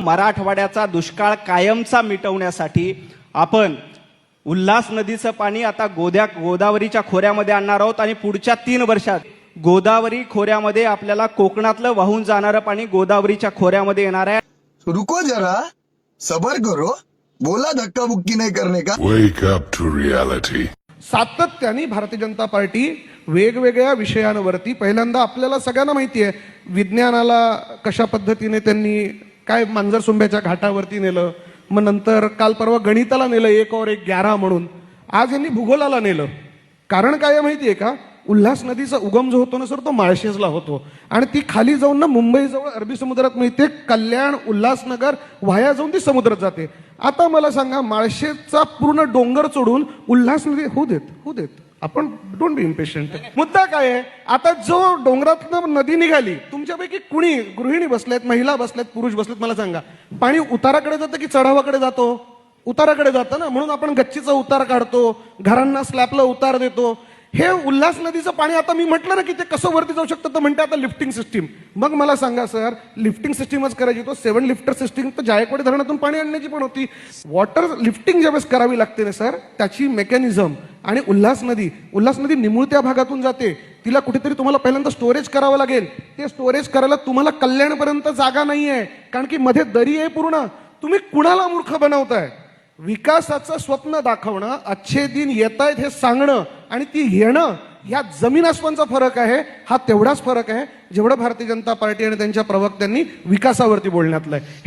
मराठवाड्याचा दुष्काळ कायमचा मिटवण्यासाठी आपण उल्हास नदीचं पाणी आता गोदावरीच्या खोऱ्यामध्ये आणणार आहोत आणि पुढच्या 3 वर्षात गोदावरी खोऱ्यामध्ये आपल्याला कोकणातलं वाहून जाणारं पाणी गोदावरीच्या खोऱ्यामध्ये येणार आहे। रुको जरा, सबर करो, बोला धक्का बुक्की नहीं करने का। Wake up to reality. सातत्याने भारतीय जनता पार्टी वेगवेगळ्या विषयांवरती, पहिल्यांदा आपल्याला सगळ्यांना माहिती आहे विज्ञानाला कशा पद्धतीने त्यांनी काय मांजरसुंब्याच्या घाटावरती नेलं, मग नंतर काल परवा गणिताला नेलं 1 और 1 11 म्हणून, आज यांनी भूगोलाला नेलं। कारण काय माहिती आहे का, उल्हास नदीचा उगम जो होतो ना सर, तो माळशेजला होतो आणि ती खाली जाऊन ना मुंबईजवळ अरबी समुद्रात मिळते, कल्याण उल्हासनगर वाया जाऊन ती समुद्रात जाते। आता मला सांगा, माळशेजचा पूर्ण डोंगर चढून उल्हास नदी होऊ देत आपण डोंट बी इम्पेशंट। मुद्दा काय आहे, आता जो डोंगरातनं नदी निघाली, तुमच्यापैकी कुणी गृहिणी बसलेत, महिला बसलेत, पुरुष बसलेत, मला सांगा पाणी उताराकडे जातं की चढावाकडे जातो? उताराकडे जातं ना, म्हणून आपण गच्चीचा उतार काढतो, घरांना स्लॅबला उतार देतो। हे उल्हास नदीचं पाणी आता मी म्हटलं ना की ते कसं वरती जाऊ शकतं, तर म्हणते आता लिफ्टिंग सिस्टीम। मग मला सांगा सर, लिफ्टिंग सिस्टीमच करायची, तो 7 लिफ्टर सिस्टीम तर जायकवाडी धरणातून पाणी आणण्याची पण होती। वॉटर लिफ्टिंग ज्यावेळेस करावी लागते ना सर, त्याची मेकॅनिझम आणि उल्हास नदी निमुळत्या भागातून जाते, तिला कुठेतरी तुम्हाला पहिल्यांदा स्टोरेज करावं लागेल। ते स्टोरेज करायला तुम्हाला कल्याणपर्यंत जागा नाहीये, कारण की मध्ये दरी आहे पूर्ण। तुम्ही कुणाला मूर्ख बनवताय? विकासाचं स्वप्न दाखवणं, अच्छे दिन येत आहेत हे सांगणं आणि ती घेणं, या जमीन आसमानचा फरक आहे। हा तेवढाच फरक आहे जेवढं भारतीय जनता पार्टी आणि त्यांच्या प्रवक्त्यांनी विकासावरती बोलण्यातलं आहे।